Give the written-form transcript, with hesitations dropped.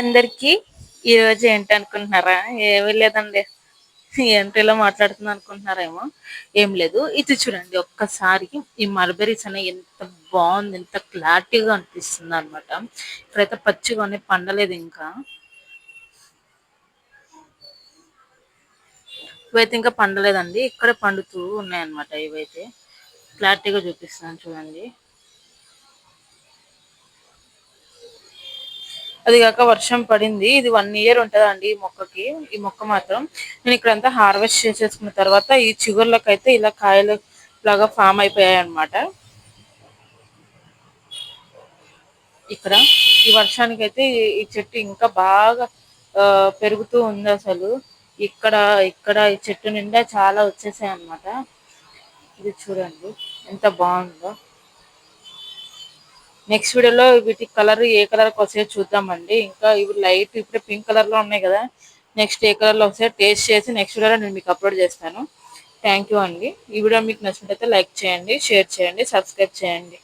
అందరికి ఈరోజు ఏంటనుకుంటున్నారా? ఏమీ లేదండి. ఏంటో ఇలా మాట్లాడుతుంది అనుకుంటున్నారేమో. ఏం లేదు. ఇది చూడండి ఒక్కసారి ఈ మల్బెరీస్ అనేవి ఎంత బాగుంది, ఎంత క్లారిటీగా అనిపిస్తుంది అనమాట. ఇక్కడైతే పచ్చిగానే పండలేదు ఇంకా. ఇవైతే ఇంకా పండలేదండి. ఇక్కడే పండుతూ ఉన్నాయన్నమాట. ఇవైతే క్లారిటీగా చూపిస్తున్నాను చూడండి. అది కాక వర్షం పడింది. ఇది 1 ఇయర్ ఉంటదండి ఈ మొక్కకి. ఈ మొక్క మాత్రం నేను ఇక్కడంతా హార్వెస్ట్ చేసేసుకున్న తర్వాత ఈ చిగుర్లకైతే ఇలా కాయలు లాగా ఫామ్ అయిపోయాయి అన్నమాట. ఇక్కడ ఈ వర్షానికైతే ఈ చెట్టు ఇంకా బాగా పెరుగుతూ ఉంది అసలు. ఇక్కడ ఇక్కడ ఈ చెట్టు నిండా చాలా వచ్చేసాయి అన్నమాట. ఇది చూడండి ఎంత బాగుందో. నెక్స్ట్ వీడియోలో వీటి కలర్ ఏ కలర్ వస్తాయో చూద్దామండి. ఇంకా ఇవి లైట్ ఇప్పుడు పింక్ కలర్ లో ఉన్నాయి కదా. నెక్స్ట్ ఏ కలర్ లో వస్తాయో టేస్ట్ చేసి నెక్స్ట్ వీడియోలో నేను మీకు అప్లోడ్ చేస్తాను. థ్యాంక్ యూ అండి. ఈ వీడియో మీకు నచ్చినట్లయితే లైక్ చేయండి, షేర్ చేయండి, సబ్స్క్రైబ్ చేయండి.